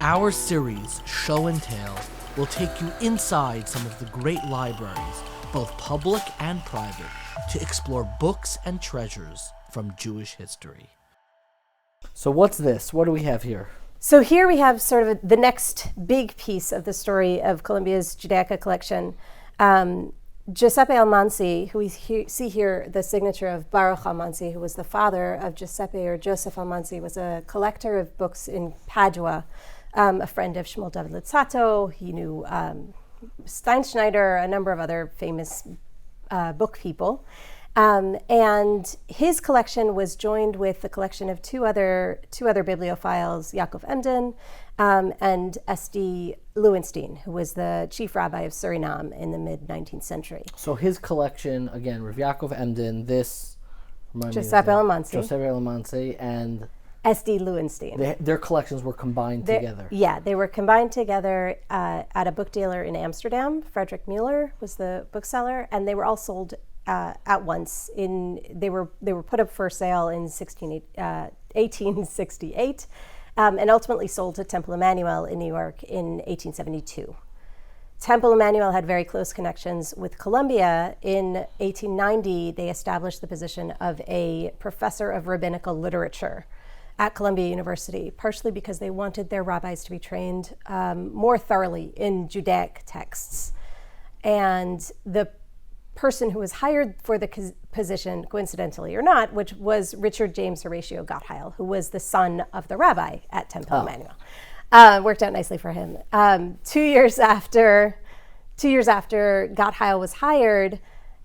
Our series, Show and Tell, will take you inside some of the great libraries, both public and private, to explore books and treasures from Jewish history. So what's this? What do we have here? So here we have sort of the next big piece of the story of Columbia's Judaica collection. Joseph Almanzi, who we see here, the signature of Baruch Almanzi, who was the father of Giuseppe or Joseph Almanzi, was a collector of books in Padua, a friend of Shmuel David Luzzatto. He knew Steinschneider, a number of other famous book people. And his collection was joined with the collection of two other bibliophiles, Yaakov Emden and S.D. Lowenstein, who was the chief rabbi of Suriname in the mid-19th century. So his collection, again, Rav Yaakov Emden, Joseph Almanzi, and S.D. Lowenstein. Their collections were combined together. Yeah, they were combined together at a book dealer in Amsterdam. Frederick Mueller was the bookseller, and they were all sold at once. They were put up for sale in 1868, and ultimately sold to Temple Emanuel in New York in 1872. Temple Emanuel had very close connections with Columbia. In 1890, they established the position of a professor of rabbinical literature at Columbia University, partially because they wanted their rabbis to be trained more thoroughly in Judaic texts. And the person who was hired for the position, coincidentally or not, which was Richard James Horatio Gottheil, who was the son of the rabbi at Temple Emanuel. Worked out nicely for him. 2 years after Gottheil was hired,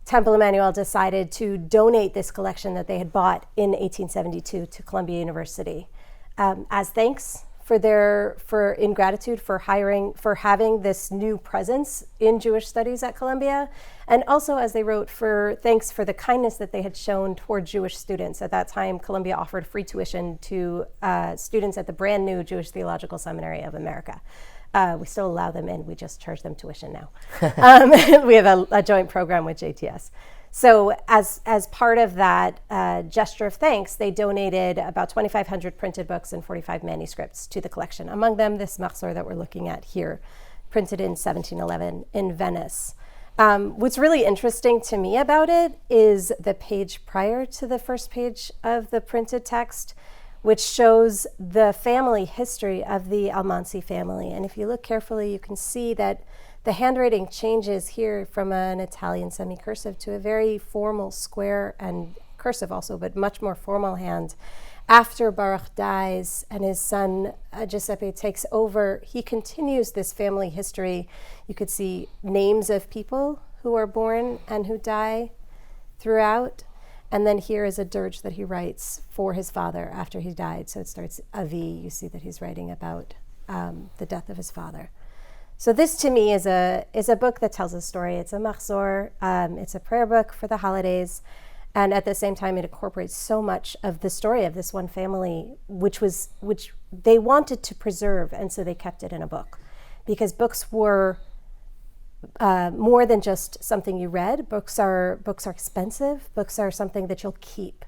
Temple Emanuel decided to donate this collection that they had bought in 1872 to Columbia University as thanks in gratitude for having this new presence in Jewish studies at Columbia, and also, as they wrote, for thanks for the kindness that they had shown toward Jewish students. At that time, Columbia offered free tuition to students at the brand new Jewish Theological Seminary of America. We still allow them in, we just charge them tuition now. We have a joint program with JTS. So as part of that gesture of thanks, they donated about 2,500 printed books and 45 manuscripts to the collection. Among them, this Machzor that we're looking at here, printed in 1711 in Venice. What's really interesting to me about it is the page prior to the first page of the printed text, which shows the family history of the Almanzi family. And if you look carefully, you can see that the handwriting changes here from an Italian semi-cursive to a very formal square and cursive also, but much more formal hand. After Baruch dies and his son Giuseppe takes over, he continues this family history. You could see names of people who are born and who die throughout. And then here is a dirge that he writes for his father after he died. So it starts Avi. You see that he's writing about the death of his father. So this, to me, is a book that tells a story. It's a machzor. It's a prayer book for the holidays, and at the same time, it incorporates so much of the story of this one family, which they wanted to preserve, and so they kept it in a book, because books were more than just something you read. Books are expensive. Books are something that you'll keep.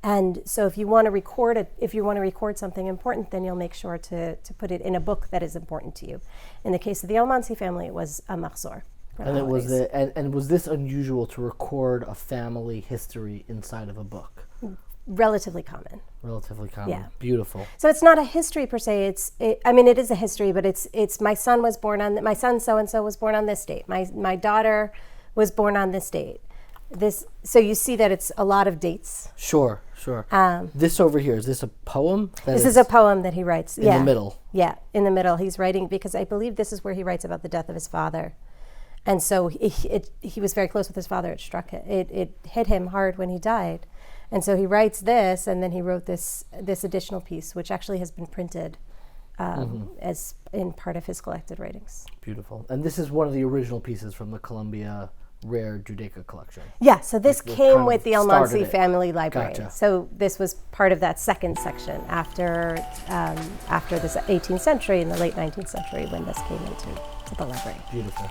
And so if you want to record something important, then you'll make sure to put it in a book that is important to you. In the case of the Almanzi family, it was a machzor. And was this unusual to record a family history inside of a book? Relatively common. Yeah. Beautiful. So it's not a history per se. It is a history, but it's my son so and so was born on this date. My daughter was born on this date. So you see that it's a lot of dates. Sure. This over here, is this a poem? This is a poem that he writes. In the middle. Yeah, in the middle. He's writing, because I believe this is where he writes about the death of his father. And so he was very close with his father. It hit him hard when he died. And so he writes this, and then he wrote this additional piece, which actually has been printed as in part of his collected writings. Beautiful. And this is one of the original pieces from the Columbia Rare Judaica collection. Yeah, so this came with the Almanzi family library. Gotcha. So this was part of that second section after this 18th century and the late 19th century when this came into the library. Beautiful.